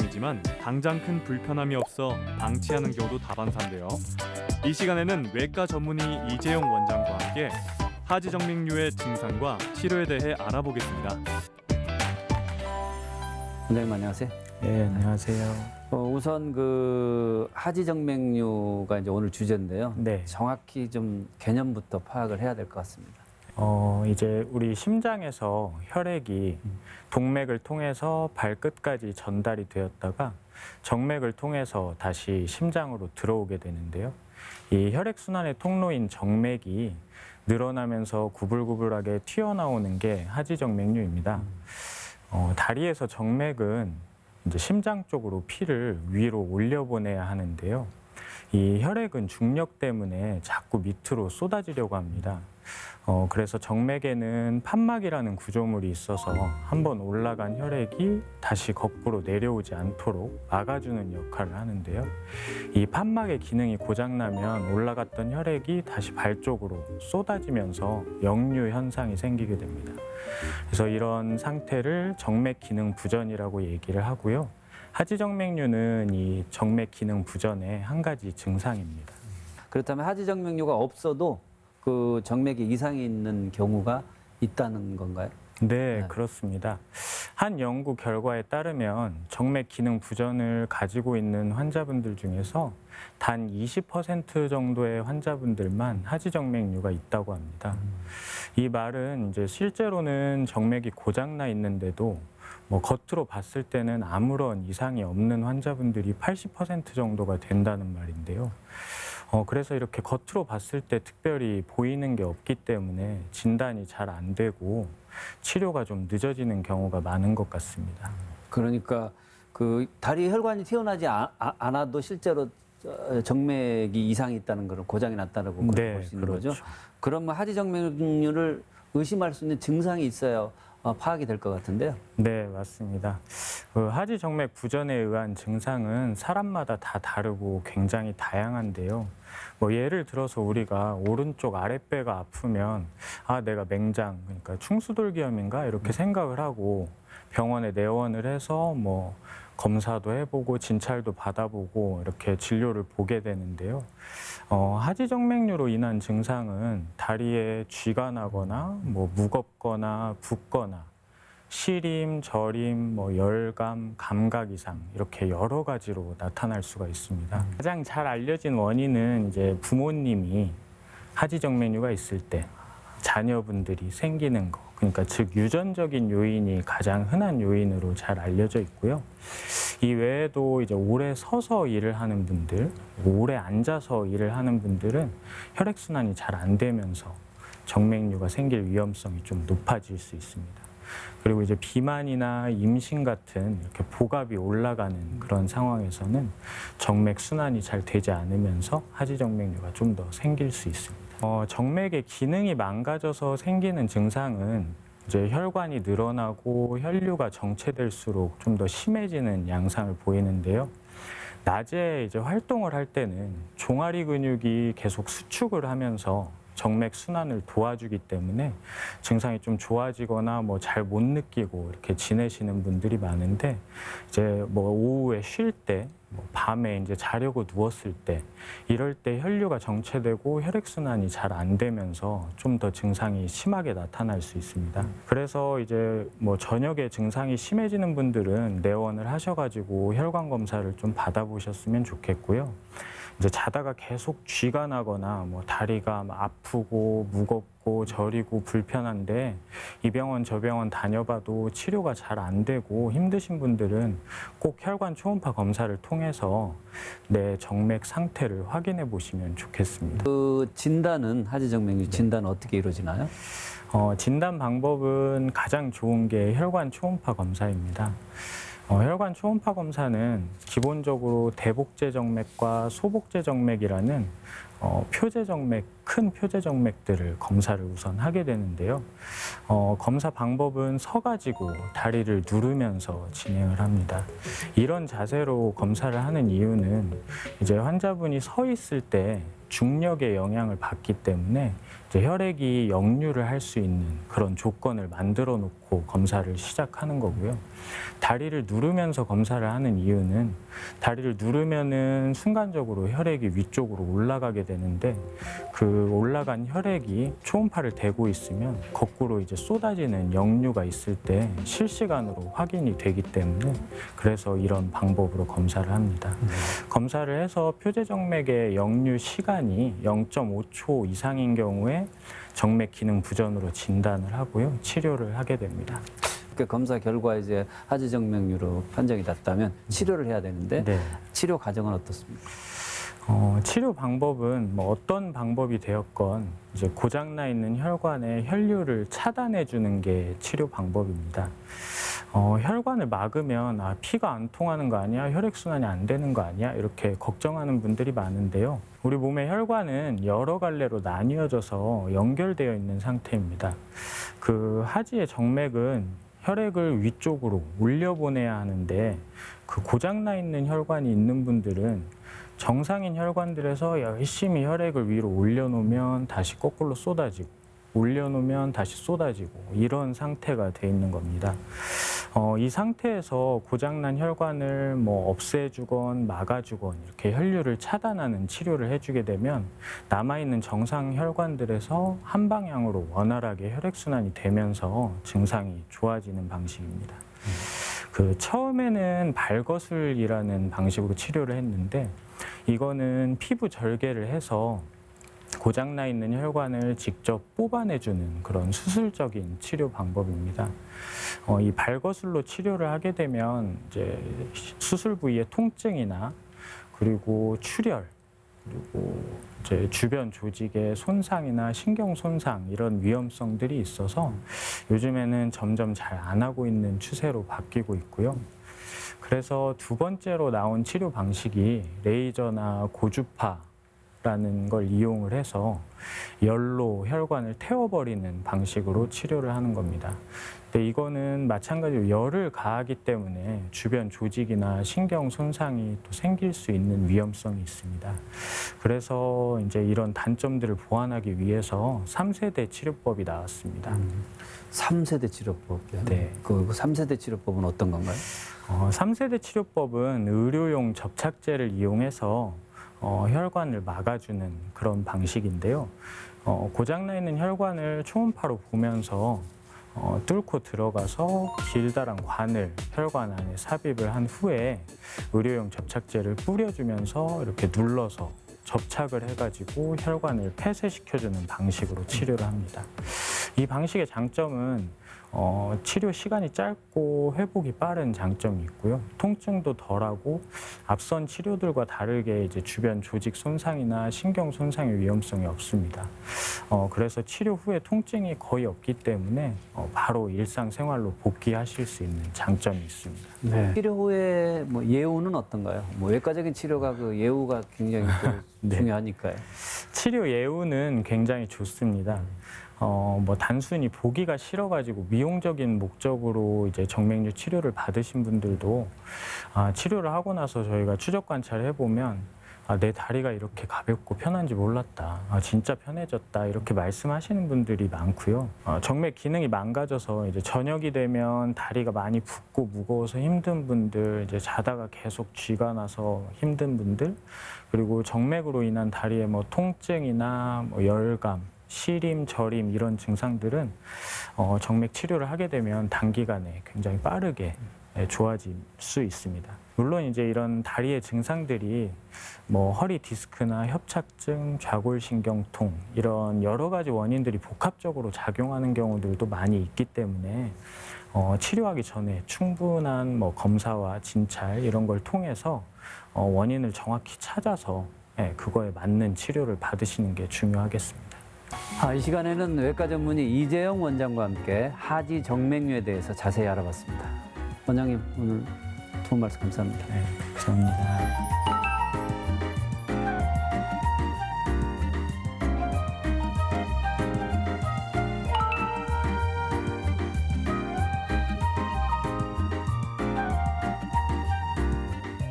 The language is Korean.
이지만 당장 큰 불편함이 없어 방치하는 경우도 다반사인데요. 이 시간에는 외과 전문의 이재용 원장과 함께 하지정맥류의 증상과 치료에 대해 알아보겠습니다. 원장님 안녕하세요. 네, 안녕하세요. 우선 그 하지정맥류가 이제 오늘 주제인데요. 네. 정확히 좀 개념부터 파악을 해야 될 것 같습니다. 이제 우리 심장에서 혈액이 동맥을 통해서 발끝까지 전달이 되었다가 정맥을 통해서 다시 심장으로 들어오게 되는데요. 이 혈액순환의 통로인 정맥이 늘어나면서 구불구불하게 튀어나오는 게 하지정맥류입니다. 다리에서 정맥은 이제 심장 쪽으로 피를 위로 올려보내야 하는데요. 이 혈액은 중력 때문에 자꾸 밑으로 쏟아지려고 합니다. 그래서 정맥에는 판막이라는 구조물이 있어서 한번 올라간 혈액이 다시 거꾸로 내려오지 않도록 막아주는 역할을 하는데요. 이 판막의 기능이 고장나면 올라갔던 혈액이 다시 발 쪽으로 쏟아지면서 역류 현상이 생기게 됩니다. 그래서 이런 상태를 정맥 기능 부전이라고 얘기를 하고요. 하지정맥류는 이 정맥 기능 부전의 한 가지 증상입니다. 그렇다면 하지정맥류가 없어도 그 정맥에 이상이 있는 경우가 있다는 건가요? 네, 그렇습니다. 한 연구 결과에 따르면 정맥 기능 부전을 가지고 있는 환자분들 중에서 단 20% 정도의 환자분들만 하지정맥류가 있다고 합니다. 이 말은 이제 실제로는 정맥이 고장나 있는데도 겉으로 봤을 때는 아무런 이상이 없는 환자분들이 80% 정도가 된다는 말인데요. 그래서 이렇게 겉으로 봤을 때 특별히 보이는 게 없기 때문에 진단이 잘 안 되고 치료가 좀 늦어지는 경우가 많은 것 같습니다. 그러니까 그 다리 혈관이 튀어나지 않아도 실제로 정맥이 이상이 있다는 걸 고장이 났다고 네, 볼 수 있는 그렇죠. 거죠. 그러면 하지정맥류를 의심할 수 있는 증상이 있어야 파악이 될 것 같은데요. 네, 맞습니다. 하지정맥 부전에 의한 증상은 사람마다 다 다르고 굉장히 다양한데요. 예를 들어서 우리가 오른쪽 아랫배가 아프면 내가 맹장, 그러니까 충수돌기염인가 이렇게 생각을 하고 병원에 내원을 해서 검사도 해보고 진찰도 받아보고 이렇게 진료를 보게 되는데요. 하지정맥류로 인한 증상은 다리에 쥐가 나거나 무겁거나 붓거나 시림, 저림, 열감, 감각 이상 이렇게 여러 가지로 나타날 수가 있습니다. 가장 잘 알려진 원인은 이제 부모님이 하지정맥류가 있을 때 자녀분들이 생기는 거, 그러니까 즉 유전적인 요인이 가장 흔한 요인으로 잘 알려져 있고요. 이 외에도 이제 오래 서서 일을 하는 분들, 오래 앉아서 일을 하는 분들은 혈액순환이 잘 안 되면서 정맥류가 생길 위험성이 좀 높아질 수 있습니다. 그리고 이제 비만이나 임신 같은 이렇게 복압이 올라가는 그런 상황에서는 정맥 순환이 잘 되지 않으면서 하지정맥류가 좀 더 생길 수 있습니다. 정맥의 기능이 망가져서 생기는 증상은 이제 혈관이 늘어나고 혈류가 정체될수록 좀 더 심해지는 양상을 보이는데요. 낮에 이제 활동을 할 때는 종아리 근육이 계속 수축을 하면서 정맥 순환을 도와주기 때문에 증상이 좀 좋아지거나 잘 못 느끼고 이렇게 지내시는 분들이 많은데 이제 오후에 쉴 때, 밤에 이제 자려고 누웠을 때 이럴 때 혈류가 정체되고 혈액 순환이 잘 안 되면서 좀 더 증상이 심하게 나타날 수 있습니다. 그래서 이제 저녁에 증상이 심해지는 분들은 내원을 하셔가지고 혈관 검사를 좀 받아보셨으면 좋겠고요. 이제 자다가 계속 쥐가 나거나 다리가 아프고 무겁고 저리고 불편한데 이 병원 저 병원 다녀봐도 치료가 잘 안 되고 힘드신 분들은 꼭 혈관 초음파 검사를 통해서 내 정맥 상태를 확인해 보시면 좋겠습니다. 그 진단은 하지정맥류 진단은 어떻게 이루어지나요? 진단 방법은 가장 좋은 게 혈관 초음파 검사입니다. 혈관 초음파 검사는 기본적으로 대복제 정맥과 소복제 정맥이라는 표제 정맥, 큰 표제 정맥들을 검사를 우선 하게 되는데요. 검사 방법은 서가지고 다리를 누르면서 진행을 합니다. 이런 자세로 검사를 하는 이유는 이제 환자분이 서 있을 때 중력의 영향을 받기 때문에 이제 혈액이 역류를 할 수 있는 그런 조건을 만들어 놓고 검사를 시작하는 거고요. 다리를 누르면서 검사를 하는 이유는 다리를 누르면은 순간적으로 혈액이 위쪽으로 올라가게 되는데 그 올라간 혈액이 초음파를 대고 있으면 거꾸로 이제 쏟아지는 역류가 있을 때 실시간으로 확인이 되기 때문에 그래서 이런 방법으로 검사를 합니다. 검사를 해서 표재정맥의 역류 시간이 0.5초 이상인 경우에 정맥 기능 부전으로 진단을 하고요. 치료를 하게 됩니다. 그 검사 결과 이제 하지정맥류로 판정이 났다면 치료를 해야 되는데 네. 치료 과정은 어떻습니까? 치료 방법은 뭐 어떤 방법이 되었건 이제 고장나 있는 혈관의 혈류를 차단해 주는 게 치료 방법입니다. 혈관을 막으면 피가 안 통하는 거 아니야? 혈액순환이 안 되는 거 아니야? 이렇게 걱정하는 분들이 많은데요. 우리 몸의 혈관은 여러 갈래로 나뉘어져서 연결되어 있는 상태입니다. 그 하지의 정맥은 혈액을 위쪽으로 올려보내야 하는데 그 고장나 있는 혈관이 있는 분들은 정상인 혈관들에서 열심히 혈액을 위로 올려놓으면 다시 거꾸로 쏟아지고 올려놓으면 다시 쏟아지고 이런 상태가 돼 있는 겁니다. 이 상태에서 고장난 혈관을 뭐 없애주건 막아주건 이렇게 혈류를 차단하는 치료를 해주게 되면 남아있는 정상 혈관들에서 한 방향으로 원활하게 혈액순환이 되면서 증상이 좋아지는 방식입니다. 그 처음에는 발거술이라는 방식으로 치료를 했는데 이거는 피부 절개를 해서 고장나 있는 혈관을 직접 뽑아내주는 그런 수술적인 치료 방법입니다. 이 발거술로 치료를 하게 되면 이제 수술 부위의 통증이나 그리고 출혈 그리고 이제 주변 조직의 손상이나 신경 손상 이런 위험성들이 있어서 요즘에는 점점 잘 안 하고 있는 추세로 바뀌고 있고요. 그래서 두 번째로 나온 치료 방식이 레이저나 고주파라는 걸 이용을 해서 열로 혈관을 태워버리는 방식으로 치료를 하는 겁니다. 근데 이거는 마찬가지로 열을 가하기 때문에 주변 조직이나 신경 손상이 또 생길 수 있는 위험성이 있습니다. 그래서 이제 이런 단점들을 보완하기 위해서 3세대 치료법이 나왔습니다. 3세대 치료법이요? 네. 그 3세대 치료법은 어떤 건가요? 3세대 치료법은 의료용 접착제를 이용해서 혈관을 막아주는 그런 방식인데요. 고장나 있는 혈관을 초음파로 보면서 뚫고 들어가서 길다란 관을 혈관 안에 삽입을 한 후에 의료용 접착제를 뿌려주면서 이렇게 눌러서 접착을 해가지고 혈관을 폐쇄시켜주는 방식으로 치료를 합니다. 이 방식의 장점은 치료 시간이 짧고 회복이 빠른 장점이 있고요. 통증도 덜하고 앞선 치료들과 다르게 이제 주변 조직 손상이나 신경 손상의 위험성이 없습니다. 그래서 치료 후에 통증이 거의 없기 때문에 바로 일상생활로 복귀하실 수 있는 장점이 있습니다. 네. 치료 후에 뭐 예후는 어떤가요? 뭐 외과적인 치료가 그 예후가 굉장히 또 네. 중요하니까요. 치료 예후는 굉장히 좋습니다. 뭐 단순히 보기가 싫어가지고 미용적인 목적으로 이제 정맥류 치료를 받으신 분들도 치료를 하고 나서 저희가 추적 관찰을 해보면 내 다리가 이렇게 가볍고 편한지 몰랐다. 진짜 편해졌다. 이렇게 말씀하시는 분들이 많고요. 정맥 기능이 망가져서 이제 저녁이 되면 다리가 많이 붓고 무거워서 힘든 분들, 이제 자다가 계속 쥐가 나서 힘든 분들, 그리고 정맥으로 인한 다리의 뭐 통증이나 뭐 열감, 시림, 저림 이런 증상들은 정맥 치료를 하게 되면 단기간에 굉장히 빠르게 좋아질 수 있습니다. 물론 이제 이런 다리의 증상들이 뭐 허리 디스크나 협착증, 좌골신경통 이런 여러 가지 원인들이 복합적으로 작용하는 경우들도 많이 있기 때문에 치료하기 전에 충분한 뭐 검사와 진찰 이런 걸 통해서 원인을 정확히 찾아서 그거에 맞는 치료를 받으시는 게 중요하겠습니다. 이 시간에는 외과 전문의 이재영 원장과 함께 하지 정맥류에 대해서 자세히 알아봤습니다. 원장님 오늘 도움 말씀 감사합니다. 네, 감사합니다.